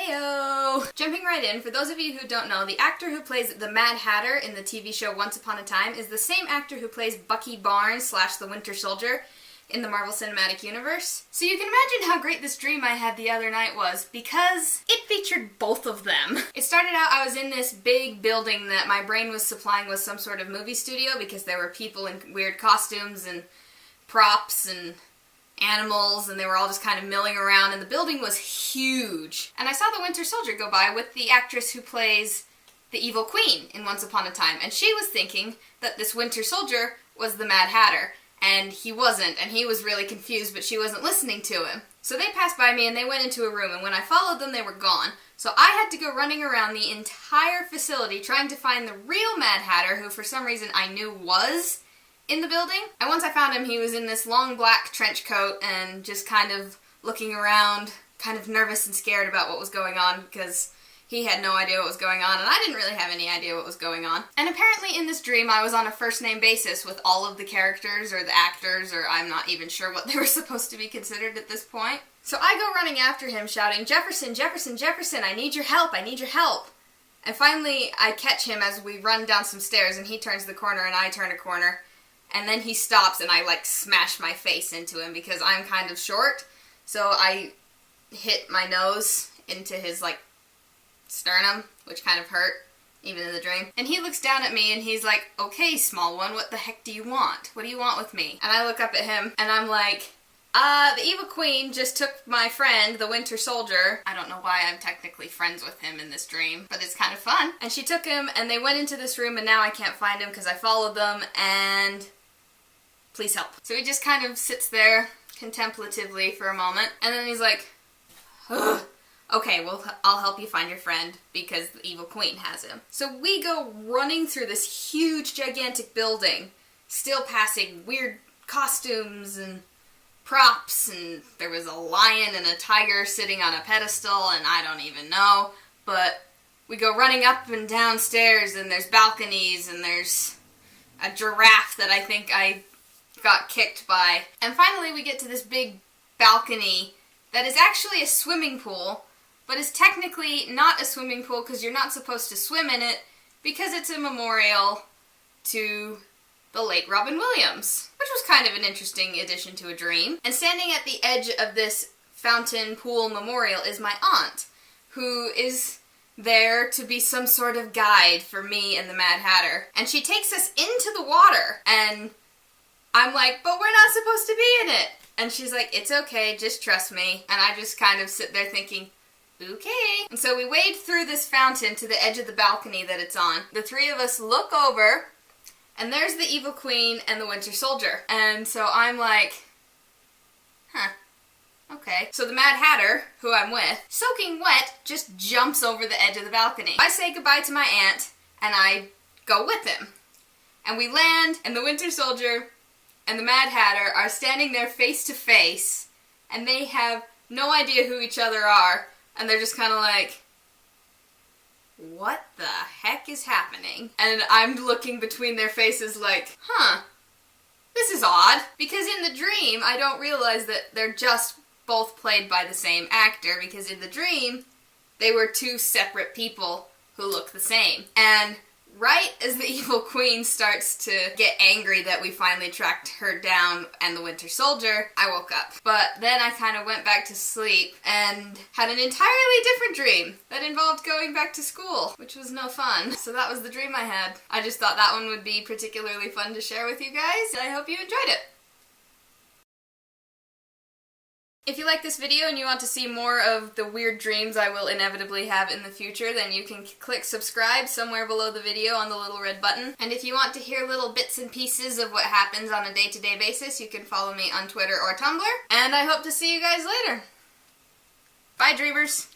Heyo! Jumping right in, for those of you who don't know, the actor who plays the Mad Hatter in the TV show Once Upon a Time is the same actor who plays Bucky Barnes / the Winter Soldier in the Marvel Cinematic Universe. So you can imagine how great this dream I had the other night was, because it featured both of them. It started out, I was in this big building that my brain was supplying with some sort of movie studio because there were people in weird costumes and props and animals, and they were all just kind of milling around, and the building was huge. And I saw the Winter Soldier go by with the actress who plays the evil queen in Once Upon a Time, and she was thinking that this Winter Soldier was the Mad Hatter. And he wasn't, and he was really confused, but she wasn't listening to him. So they passed by me and they went into a room, and when I followed them, they were gone. So I had to go running around the entire facility trying to find the real Mad Hatter, who for some reason I knew was in the building. And once I found him, he was in this long black trench coat and just kind of looking around, kind of nervous and scared about what was going on, because he had no idea what was going on, and I didn't really have any idea what was going on. And apparently in this dream I was on a first-name basis with all of the characters, or the actors, or I'm not even sure what they were supposed to be considered at this point. So I go running after him shouting, "Jefferson, Jefferson, Jefferson, I need your help, I need your help!" And finally I catch him as we run down some stairs, and he turns the corner and I turn a corner, and then he stops and I like smash my face into him because I'm kind of short, so I hit my nose into his like sternum, which kind of hurt, even in the dream. And he looks down at me and he's like, "Okay, small one, what the heck do you want? What do you want with me?" And I look up at him and I'm like, the evil queen just took my friend, the Winter Soldier. I don't know why I'm technically friends with him in this dream, but it's kind of fun. And she took him and they went into this room, and now I can't find him because I followed them, and please help. So he just kind of sits there contemplatively for a moment, and then he's like, "Ugh. Okay, well, I'll help you find your friend because the evil queen has him." So we go running through this huge, gigantic building, still passing weird costumes and props, and there was a lion and a tiger sitting on a pedestal, and I don't even know, but we go running up and down stairs, and there's balconies, and there's a giraffe that I think I got kicked by. And finally we get to this big balcony that is actually a swimming pool, but is technically not a swimming pool because you're not supposed to swim in it because it's a memorial to the late Robin Williams, which was kind of an interesting addition to a dream. And standing at the edge of this fountain pool memorial is my aunt, who is there to be some sort of guide for me and the Mad Hatter. And she takes us into the water, and I'm like, "But we're not supposed to be in it." And she's like, "It's okay, just trust me." And I just kind of sit there thinking, okay. And so we wade through this fountain to the edge of the balcony that it's on. The three of us look over, and there's the evil queen and the Winter Soldier. And so I'm like, okay. So the Mad Hatter, who I'm with, soaking wet, just jumps over the edge of the balcony. I say goodbye to my aunt, and I go with him. And we land, and the Winter Soldier and the Mad Hatter are standing there face to face, and they have no idea who each other are. And they're just kind of like, what the heck is happening? And I'm looking between their faces like, this is odd. Because in the dream, I don't realize that they're just both played by the same actor, because in the dream, they were two separate people who look the same. And right as the evil queen starts to get angry that we finally tracked her down and the Winter Soldier, I woke up. But then I kind of went back to sleep and had an entirely different dream that involved going back to school, which was no fun. So that was the dream I had. I just thought that one would be particularly fun to share with you guys. I hope you enjoyed it. If you like this video and you want to see more of the weird dreams I will inevitably have in the future, then you can click subscribe somewhere below the video on the little red button. And if you want to hear little bits and pieces of what happens on a day-to-day basis, you can follow me on Twitter or Tumblr. And I hope to see you guys later. Bye, dreamers!